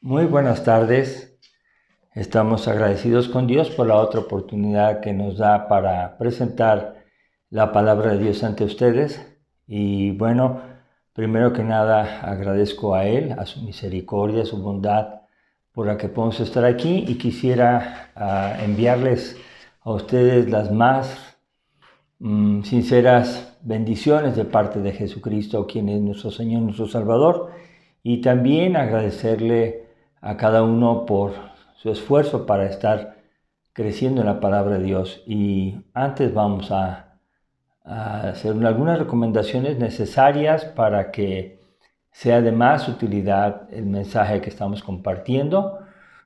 Muy buenas tardes. Estamos agradecidos con Dios por la otra oportunidad que nos da para presentar la palabra de Dios ante ustedes. Y bueno, primero que nada agradezco a Él, a su misericordia, a su bondad, por la que podemos estar aquí, y quisiera enviarles a ustedes las más sinceras bendiciones de parte de Jesucristo, quien es nuestro Señor, nuestro Salvador, y también agradecerle a cada uno por su esfuerzo para estar creciendo en la palabra de Dios. Y antes vamos a hacer algunas recomendaciones necesarias para que sea de más utilidad el mensaje que estamos compartiendo.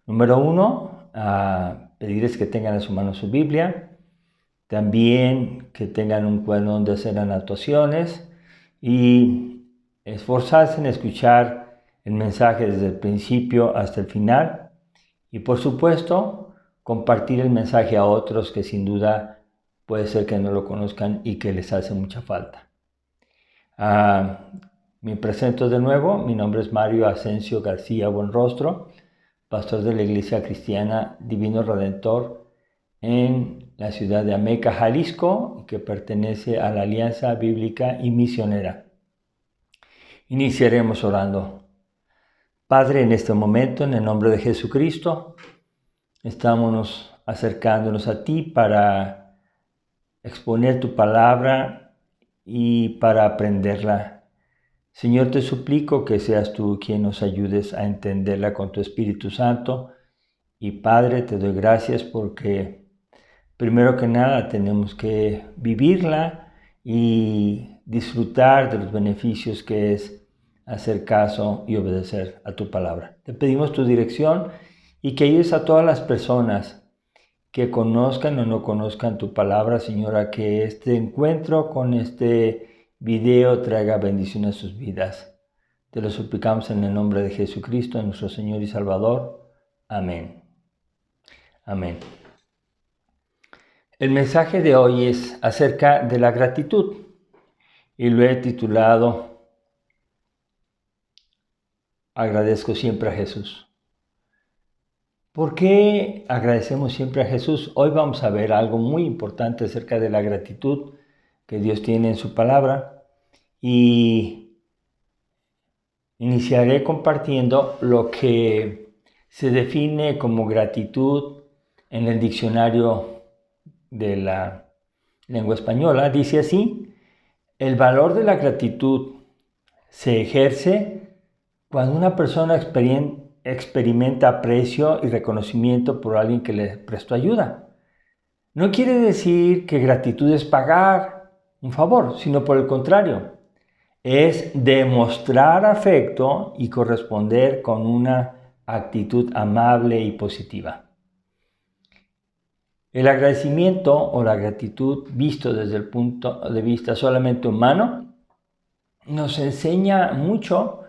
Número 1, pedirles que tengan a su mano su Biblia. También que tengan un cuaderno donde hacer anotaciones y esforzarse en escuchar el mensaje desde el principio hasta el final. Y por supuesto, compartir el mensaje a otros que sin duda puede ser que no lo conozcan y que les hace mucha falta. Me presento de nuevo. Mi nombre es Mario Asensio García Buenrostro, pastor de la Iglesia Cristiana Divino Redentor en la ciudad de Ameca, Jalisco, que pertenece a la Alianza Bíblica y Misionera. Iniciaremos orando. Padre, en este momento, en el nombre de Jesucristo, estamos acercándonos a ti para exponer tu palabra y para aprenderla. Señor, te suplico que seas tú quien nos ayudes a entenderla con tu Espíritu Santo. Y Padre, te doy gracias porque primero que nada tenemos que vivirla y disfrutar de los beneficios que es hacer caso y obedecer a tu palabra. Te pedimos tu dirección y que ayudes a todas las personas que conozcan o no conozcan tu palabra, Señor, a que este encuentro con este video traiga bendición a sus vidas. Te lo suplicamos en el nombre de Jesucristo, nuestro Señor y Salvador. Amén. Amén. El mensaje de hoy es acerca de la gratitud y lo he titulado Agradezco siempre a Jesús. ¿Por qué agradecemos siempre a Jesús? Hoy vamos a ver algo muy importante acerca de la gratitud que Dios tiene en su palabra, y iniciaré compartiendo lo que se define como gratitud en el diccionario de la lengua española. Dice así: el valor de la gratitud se ejerce cuando una persona experimenta aprecio y reconocimiento por alguien que le prestó ayuda. No quiere decir que gratitud es pagar un favor, sino por el contrario, es demostrar afecto y corresponder con una actitud amable y positiva. El agradecimiento o la gratitud, visto desde el punto de vista solamente humano, nos enseña mucho.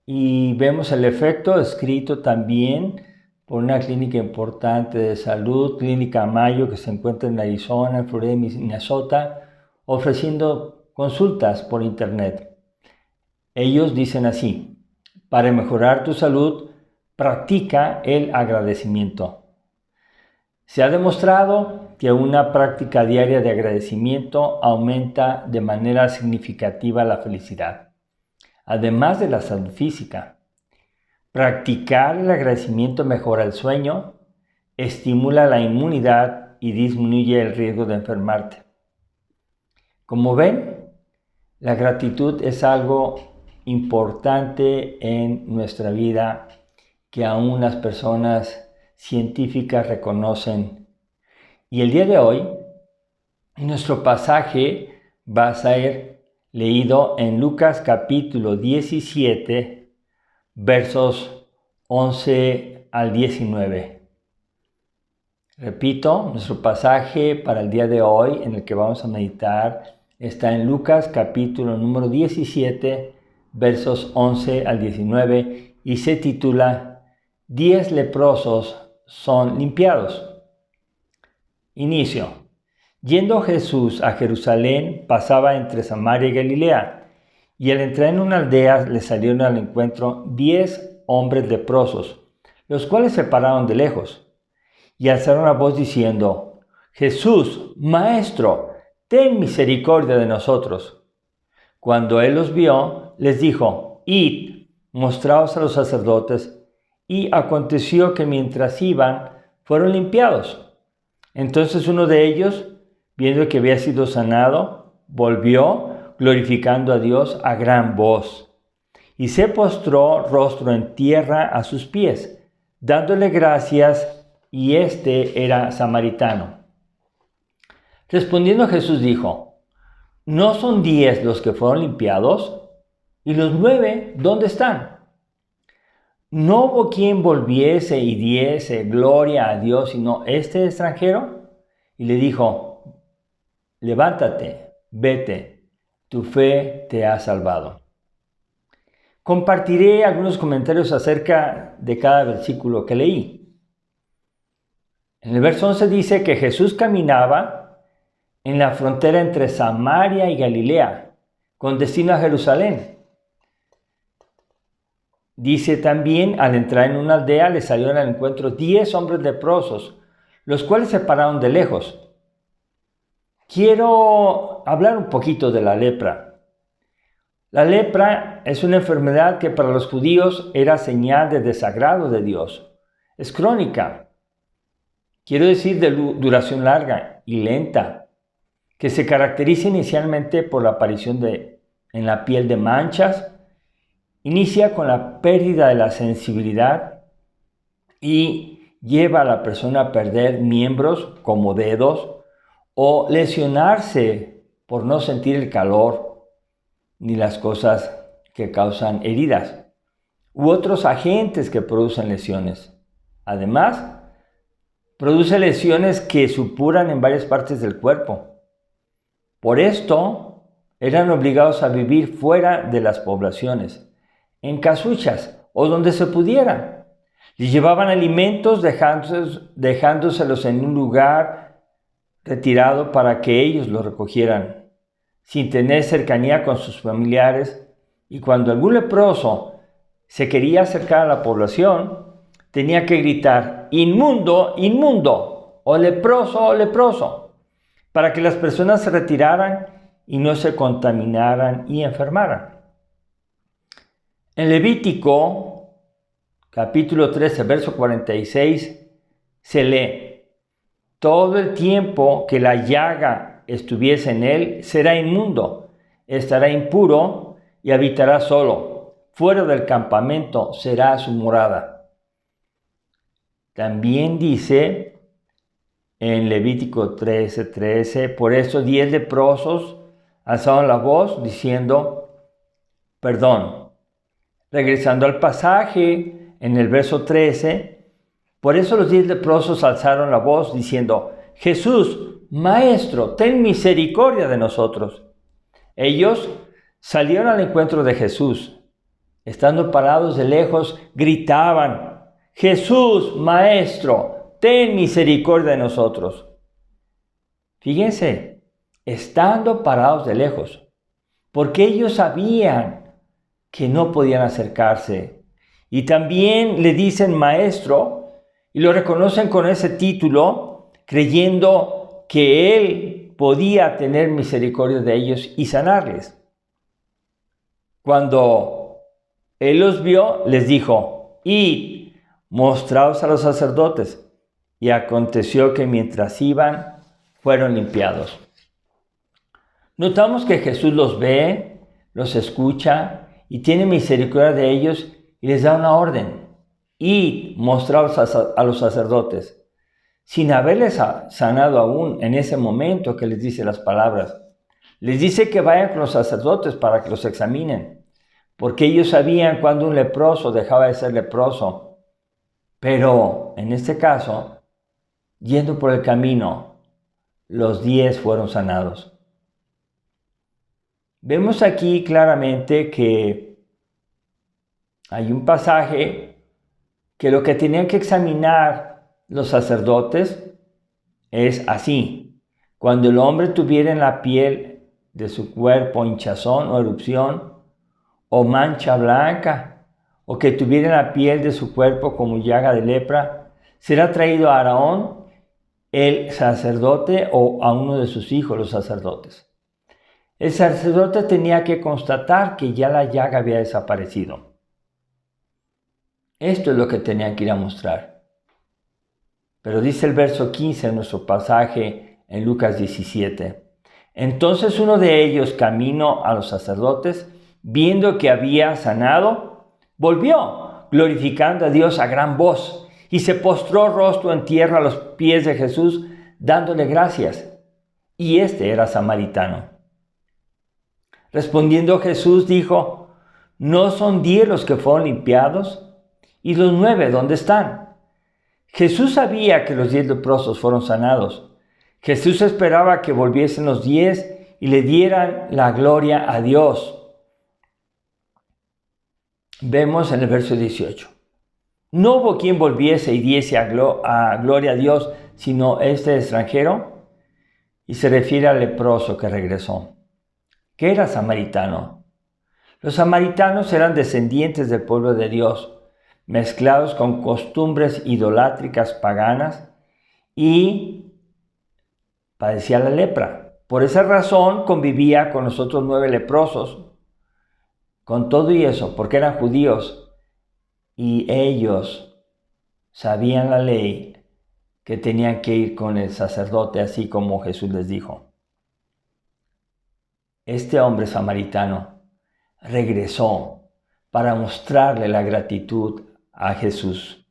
Y vemos el efecto escrito también por una clínica importante de salud, Clínica Mayo, que se encuentra en Arizona, en Florida, Minnesota, ofreciendo consultas por internet. Ellos dicen así: para mejorar tu salud, practica el agradecimiento. Se ha demostrado que una práctica diaria de agradecimiento aumenta de manera significativa la felicidad, además de la salud física. Practicar el agradecimiento mejora el sueño, estimula la inmunidad y disminuye el riesgo de enfermarte. Como ven, la gratitud es algo importante en nuestra vida que aún las personas científicas reconocen. Y el día de hoy, nuestro pasaje va a ser leído en Lucas capítulo 17, versos 11 al 19. Repito, nuestro pasaje para el día de hoy en el que vamos a meditar está en Lucas capítulo número 17, versos 11 al 19, y se titula 10 leprosos son limpiados. Inicio. Yendo Jesús a Jerusalén, pasaba entre Samaria y Galilea, y al entrar en una aldea le salieron al encuentro 10 hombres leprosos, los cuales se pararon de lejos y alzaron la voz diciendo: Jesús, Maestro, ten misericordia de nosotros. Cuando él los vio, les dijo: Id, mostraos a los sacerdotes. Y aconteció que mientras iban, fueron limpiados. Entonces uno de ellos, viendo que había sido sanado, volvió, glorificando a Dios a gran voz, y se postró rostro en tierra a sus pies, dándole gracias, y este era samaritano. Respondiendo Jesús dijo: ¿No son 10 los que fueron limpiados? ¿Y los 9 dónde están? ¿No hubo quien volviese y diese gloria a Dios sino este extranjero? Y le dijo: levántate, vete, tu fe te ha salvado. Compartiré algunos comentarios acerca de cada versículo que leí. En el verso 11 dice que Jesús caminaba en la frontera entre Samaria y Galilea, con destino a Jerusalén. Dice también: al entrar en una aldea le salieron al encuentro 10 hombres leprosos, los cuales se pararon de lejos. Quiero hablar un poquito de la lepra. La lepra es una enfermedad que para los judíos era señal de desagrado de Dios. Es crónica, quiero decir de duración larga y lenta, que se caracteriza inicialmente por la aparición en la piel de manchas. Inicia con la pérdida de la sensibilidad y lleva a la persona a perder miembros como dedos o lesionarse por no sentir el calor ni las cosas que causan heridas u otros agentes que producen lesiones. Además, produce lesiones que supuran en varias partes del cuerpo. Por esto, eran obligados a vivir fuera de las poblaciones, en casuchas o donde se pudiera. Les llevaban alimentos dejándoselos en un lugar retirado para que ellos los recogieran, sin tener cercanía con sus familiares, y cuando algún leproso se quería acercar a la población, tenía que gritar: inmundo, inmundo, o leproso, para que las personas se retiraran y no se contaminaran y enfermaran. En Levítico, capítulo 13, verso 46, se lee: todo el tiempo que la llaga estuviese en él, será inmundo, estará impuro y habitará solo. Fuera del campamento será su morada. También dice en Levítico 13, por eso 10 leprosos alzaron la voz diciendo: perdón. Regresando al pasaje, en el verso 13, por eso los 10 leprosos alzaron la voz diciendo: Jesús, Maestro, ten misericordia de nosotros. Ellos salieron al encuentro de Jesús. Estando parados de lejos, gritaban: Jesús, Maestro, ten misericordia de nosotros. Fíjense, estando parados de lejos, porque ellos sabían que no podían acercarse. Y también le dicen maestro y lo reconocen con ese título, creyendo que él podía tener misericordia de ellos y sanarles. Cuando él los vio, les dijo: id, mostraos a los sacerdotes. Y aconteció que mientras iban, fueron limpiados. Notamos que Jesús los ve, los escucha y tiene misericordia de ellos y les da una orden: id, mostraos a los sacerdotes. Sin haberles sanado aún en ese momento que les dice las palabras, les dice que vayan con los sacerdotes para que los examinen, porque ellos sabían cuando un leproso dejaba de ser leproso. Pero en este caso, yendo por el camino, los 10 fueron sanados. Vemos aquí claramente que hay un pasaje que lo que tenían que examinar los sacerdotes es así: cuando el hombre tuviera en la piel de su cuerpo hinchazón o erupción, o mancha blanca, o que tuviera en la piel de su cuerpo como llaga de lepra, será traído a Aarón, el sacerdote, o a uno de sus hijos, los sacerdotes. El sacerdote tenía que constatar que ya la llaga había desaparecido. Esto es lo que tenían que ir a mostrar. Pero dice el verso 15 en nuestro pasaje en Lucas 17. Entonces uno de ellos, camino a los sacerdotes, viendo que había sanado, volvió, glorificando a Dios a gran voz, y se postró rostro en tierra a los pies de Jesús, dándole gracias. Y este era samaritano. Respondiendo Jesús dijo: ¿no son 10 los que fueron limpiados? ¿Y los 9 dónde están? Jesús sabía que los 10 leprosos fueron sanados. Jesús esperaba que volviesen los 10 y le dieran la gloria a Dios. Vemos en el verso 18. No hubo quien volviese y diese a gloria a Dios, sino este extranjero. Y se refiere al leproso que regresó, que era samaritano. Los samaritanos eran descendientes del pueblo de Dios, mezclados con costumbres idolátricas paganas, y padecía la lepra. Por esa razón convivía con los otros 9 leprosos. Con todo y eso, porque eran judíos y ellos sabían la ley, que tenían que ir con el sacerdote, así como Jesús les dijo. Este hombre samaritano regresó para mostrarle la gratitud a Jesús.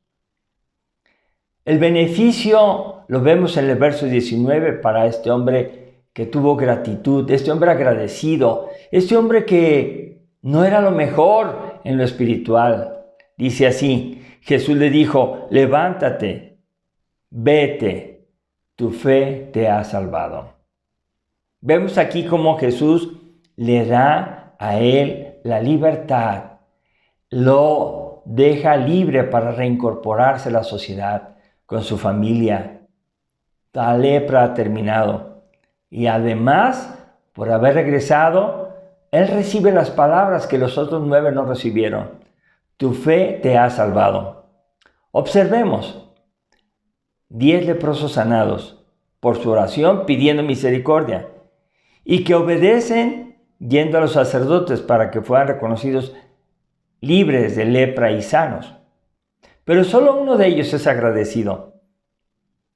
El beneficio lo vemos en el verso 19 para este hombre que tuvo gratitud, este hombre agradecido, este hombre que no era lo mejor en lo espiritual. Dice así: Jesús le dijo: levántate, vete, tu fe te ha salvado. Vemos aquí cómo Jesús le da a él la libertad, lo deja libre para reincorporarse a la sociedad con su familia. La lepra ha terminado y además, por haber regresado, él recibe las palabras que los otros 9 no recibieron: tu fe te ha salvado. Observemos: 10 leprosos sanados por su oración pidiendo misericordia, y que obedecen yendo a los sacerdotes para que fueran reconocidos libres de lepra y sanos. Pero solo uno de ellos es agradecido.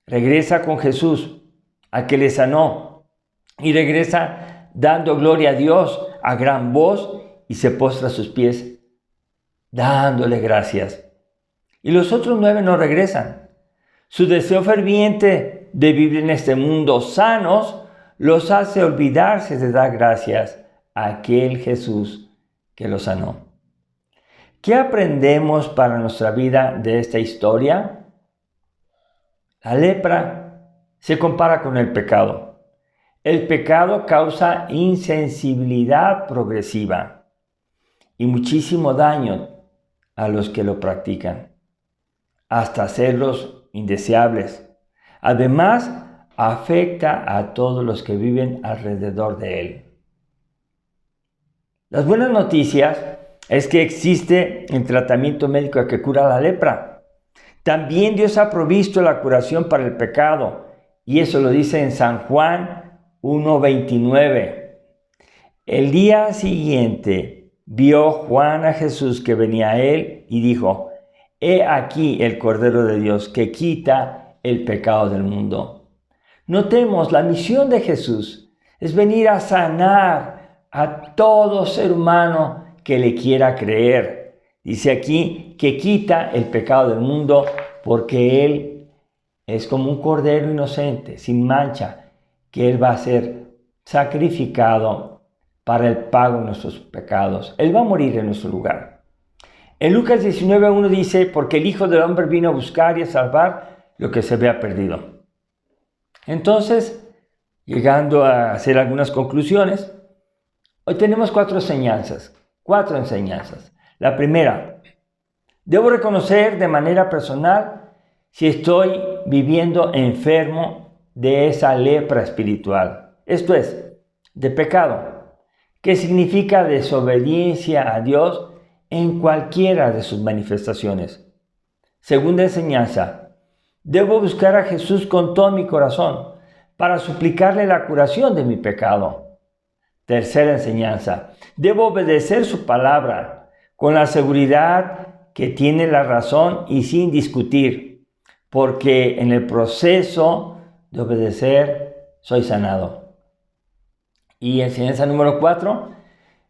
Regresa con Jesús, a que le sanó, y regresa dando gloria a Dios a gran voz y se postra a sus pies, dándole gracias. Y los otros 9 no regresan. Su deseo ferviente de vivir en este mundo sanos los hace olvidarse de dar gracias a aquel Jesús que los sanó. ¿Qué aprendemos para nuestra vida de esta historia? La lepra se compara con el pecado. El pecado causa insensibilidad progresiva y muchísimo daño a los que lo practican, hasta hacerlos indeseables. Además, afecta a todos los que viven alrededor de él. Las buenas noticias es que existe el tratamiento médico que cura la lepra. También Dios ha provisto la curación para el pecado, y eso lo dice en San Juan 1:29. El día siguiente vio Juan a Jesús que venía a él y dijo: he aquí el Cordero de Dios que quita el pecado del mundo. Notemos, la misión de Jesús es venir a sanar a todo ser humano que le quiera creer. Dice aquí que quita el pecado del mundo porque Él es como un cordero inocente, sin mancha, que Él va a ser sacrificado para el pago de nuestros pecados. Él va a morir en nuestro lugar. En Lucas 19:1 dice: porque el Hijo del Hombre vino a buscar y a salvar lo que se había perdido. Entonces, llegando a hacer algunas conclusiones, hoy tenemos 4 enseñanzas. La primera: debo reconocer de manera personal si estoy viviendo enfermo de esa lepra espiritual. Esto es, de pecado, que significa desobediencia a Dios en cualquiera de sus manifestaciones. Segunda enseñanza, debo buscar a Jesús con todo mi corazón para suplicarle la curación de mi pecado. Tercera enseñanza, debo obedecer su palabra con la seguridad que tiene la razón y sin discutir, porque en el proceso de obedecer soy sanado. Y enseñanza número 4,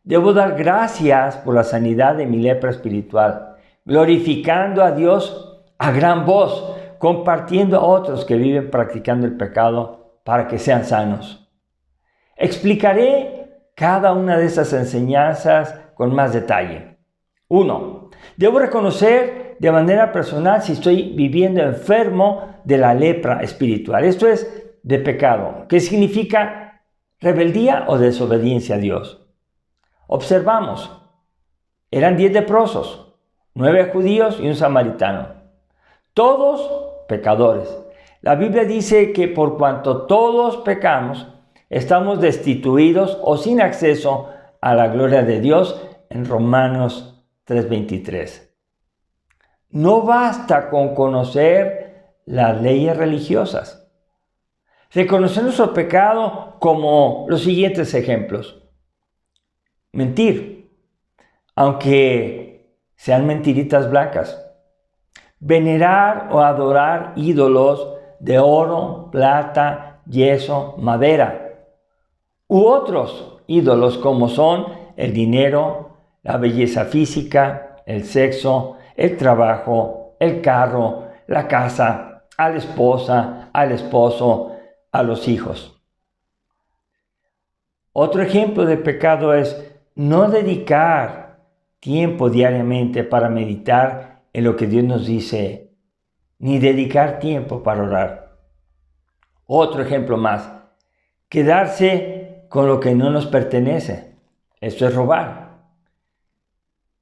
debo dar gracias por la sanidad de mi lepra espiritual, glorificando a Dios a gran voz, compartiendo a otros que viven practicando el pecado para que sean sanos. Explicaré cada una de esas enseñanzas con más detalle. 1. Debo reconocer de manera personal si estoy viviendo enfermo de la lepra espiritual. Esto es de pecado, que significa rebeldía o desobediencia a Dios. Observamos, eran 10 leprosos, 9 judíos y un samaritano. Todos pecadores. La Biblia dice que por cuanto todos pecamos, estamos destituidos o sin acceso a la gloria de Dios en Romanos 3:23. No basta con conocer las leyes religiosas. Reconocer nuestro pecado como los siguientes ejemplos. Mentir, aunque sean mentiritas blancas. Venerar o adorar ídolos de oro, plata, yeso, madera, u otros ídolos como son el dinero, la belleza física, el sexo, el trabajo, el carro, la casa, a la esposa, al esposo, a los hijos. Otro ejemplo de pecado es no dedicar tiempo diariamente para meditar en lo que Dios nos dice, ni dedicar tiempo para orar. Otro ejemplo más, quedarse con lo que no nos pertenece. Esto es robar.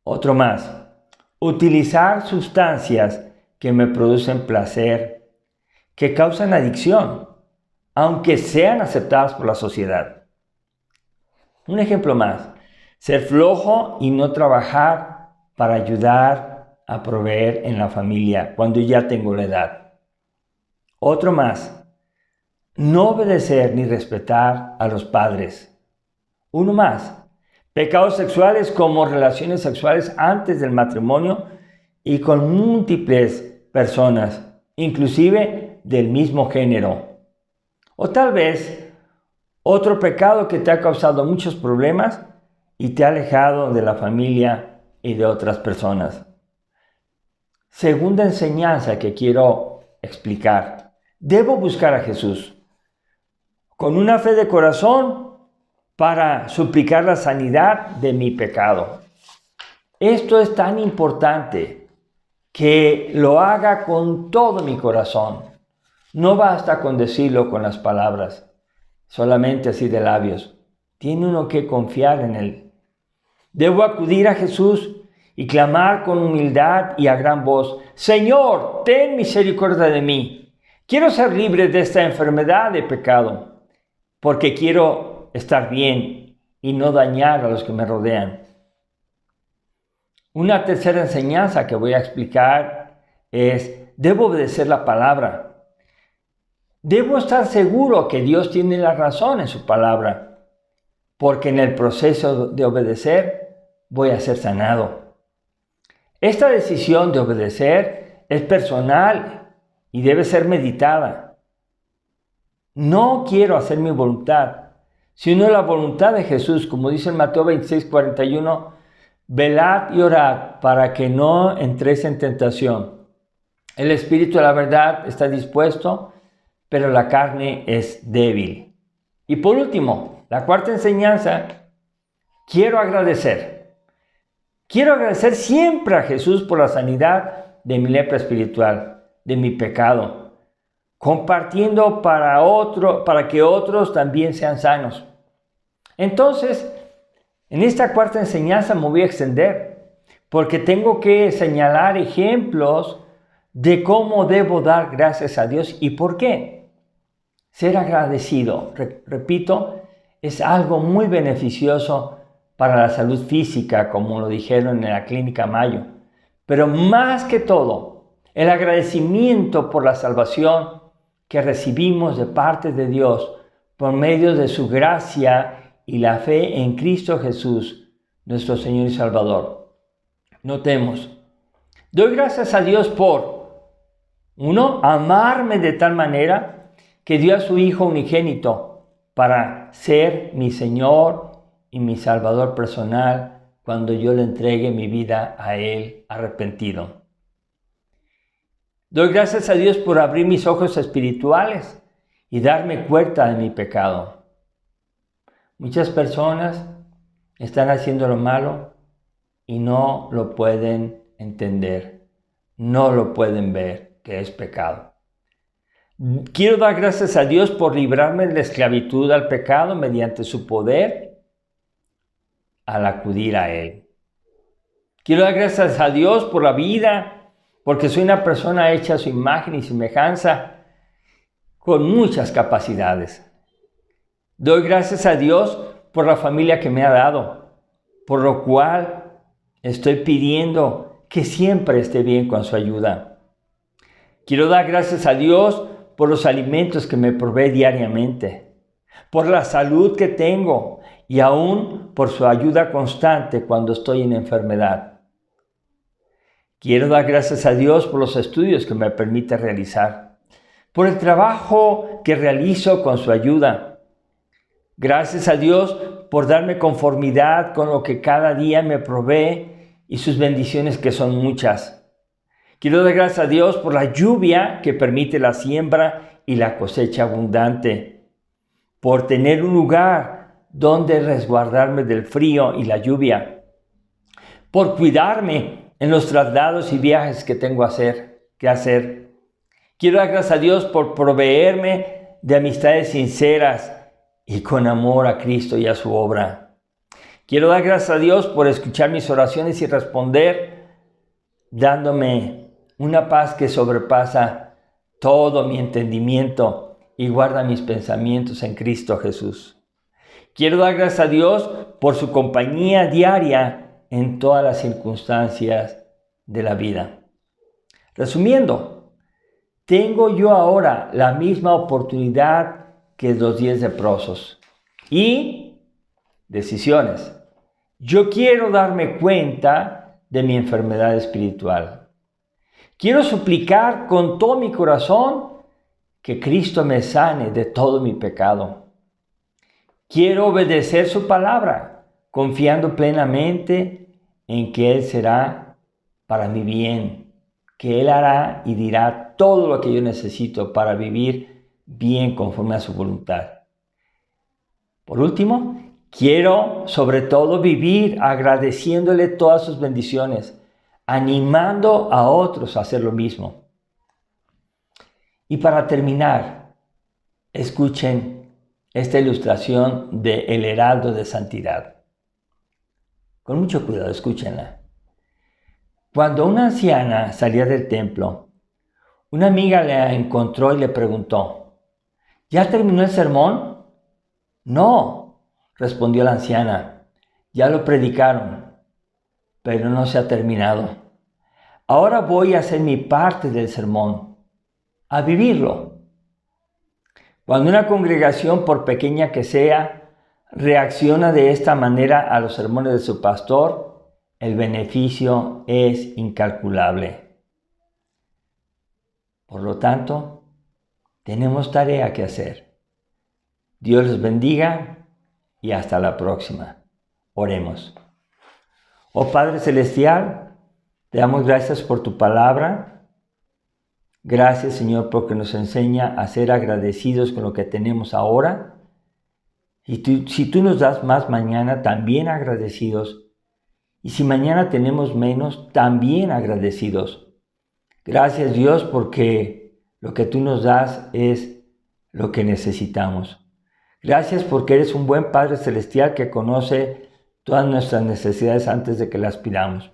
Otro más, utilizar sustancias que me producen placer, que causan adicción, aunque sean aceptadas por la sociedad. Un ejemplo más, ser flojo y no trabajar para ayudar a proveer en la familia cuando ya tengo la edad. Otro más, no obedecer ni respetar a los padres. Uno más, pecados sexuales como relaciones sexuales antes del matrimonio y con múltiples personas, inclusive del mismo género. O tal vez otro pecado que te ha causado muchos problemas y te ha alejado de la familia y de otras personas. Segunda enseñanza que quiero explicar. Debo buscar a Jesús con una fe de corazón para suplicar la sanidad de mi pecado. Esto es tan importante que lo haga con todo mi corazón. No basta con decirlo con las palabras, solamente así de labios. Tiene uno que confiar en Él. Debo acudir a Jesús y clamar con humildad y a gran voz: Señor, ten misericordia de mí. Quiero ser libre de esta enfermedad de pecado, porque quiero estar bien y no dañar a los que me rodean. Una tercera enseñanza que voy a explicar es: debo obedecer la palabra. Debo estar seguro que Dios tiene la razón en su palabra, porque en el proceso de obedecer voy a ser sanado. Esta decisión de obedecer es personal y debe ser meditada. No quiero hacer mi voluntad, sino la voluntad de Jesús, como dice en Mateo 26:41, velad y orad para que no entréis en tentación. El espíritu de la verdad está dispuesto, pero la carne es débil. Y por último, la cuarta enseñanza, quiero agradecer. Quiero agradecer siempre a Jesús por la sanidad de mi lepra espiritual, de mi pecado, compartiendo para que otros también sean sanos. Entonces, en esta cuarta enseñanza me voy a extender, porque tengo que señalar ejemplos de cómo debo dar gracias a Dios y por qué. Ser agradecido, repito, es algo muy beneficioso para la salud física, como lo dijeron en la Clínica Mayo. Pero más que todo, el agradecimiento por la salvación que recibimos de parte de Dios por medio de su gracia y la fe en Cristo Jesús, nuestro Señor y Salvador. Notemos, doy gracias a Dios por, uno, amarme de tal manera que dio a su Hijo unigénito para ser mi Señor y mi Salvador personal cuando yo le entregue mi vida a Él arrepentido. Doy gracias a Dios por abrir mis ojos espirituales y darme cuenta de mi pecado. Muchas personas están haciendo lo malo y no lo pueden entender, no lo pueden ver que es pecado. Quiero dar gracias a Dios por librarme de la esclavitud al pecado mediante su poder al acudir a Él. Quiero dar gracias a Dios por la vida, porque soy una persona hecha a su imagen y semejanza, con muchas capacidades. Doy gracias a Dios por la familia que me ha dado, por lo cual estoy pidiendo que siempre esté bien con su ayuda. Quiero dar gracias a Dios por los alimentos que me provee diariamente, por la salud que tengo y aún por su ayuda constante cuando estoy en enfermedad. Quiero dar gracias a Dios por los estudios que me permite realizar, por el trabajo que realizo con su ayuda. Gracias a Dios por darme conformidad con lo que cada día me provee y sus bendiciones que son muchas. Quiero dar gracias a Dios por la lluvia que permite la siembra y la cosecha abundante, por tener un lugar donde resguardarme del frío y la lluvia, por cuidarme en los traslados y viajes que tengo que hacer. Quiero dar gracias a Dios por proveerme de amistades sinceras y con amor a Cristo y a su obra. Quiero dar gracias a Dios por escuchar mis oraciones y responder, dándome una paz que sobrepasa todo mi entendimiento y guarda mis pensamientos en Cristo Jesús. Quiero dar gracias a Dios por su compañía diaria en todas las circunstancias de la vida. Resumiendo, tengo yo ahora la misma oportunidad que los 10 leprosos y decisiones. Yo quiero darme cuenta de mi enfermedad espiritual. Quiero suplicar con todo mi corazón que Cristo me sane de todo mi pecado. Quiero obedecer su palabra, confiando plenamente en que Él será para mi bien, que Él hará y dirá todo lo que yo necesito para vivir bien conforme a su voluntad. Por último, quiero sobre todo vivir agradeciéndole todas sus bendiciones, animando a otros a hacer lo mismo. Y para terminar, escuchen esta ilustración de El Heraldo de Santidad. Con mucho cuidado, escúchenla. Cuando una anciana salía del templo, una amiga la encontró y le preguntó: ¿Ya terminó el sermón? No, respondió la anciana, ya lo predicaron, pero no se ha terminado. Ahora voy a hacer mi parte del sermón, a vivirlo. Cuando una congregación, por pequeña que sea, reacciona de esta manera a los sermones de su pastor, el beneficio es incalculable. Por lo tanto, tenemos tarea que hacer. Dios les bendiga y hasta la próxima. Oremos. Oh Padre Celestial, te damos gracias por tu palabra. Gracias, Señor, porque nos enseña a ser agradecidos con lo que tenemos ahora. Y si tú nos das más mañana, también agradecidos. Y si mañana tenemos menos, también agradecidos. Gracias, Dios, porque lo que tú nos das es lo que necesitamos. Gracias porque eres un buen Padre Celestial que conoce todas nuestras necesidades antes de que las pidamos.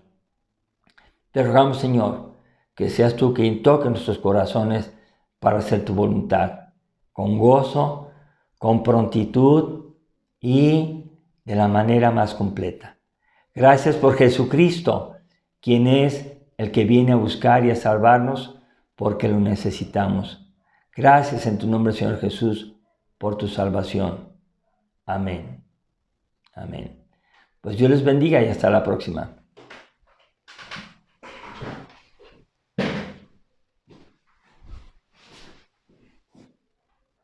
Te rogamos, Señor, que seas tú quien toque nuestros corazones para hacer tu voluntad, con gozo, con prontitud y de la manera más completa. Gracias por Jesucristo, quien es el que viene a buscar y a salvarnos porque lo necesitamos. Gracias en tu nombre, Señor Jesús, por tu salvación. Amén. Amén. Pues Dios les bendiga y hasta la próxima.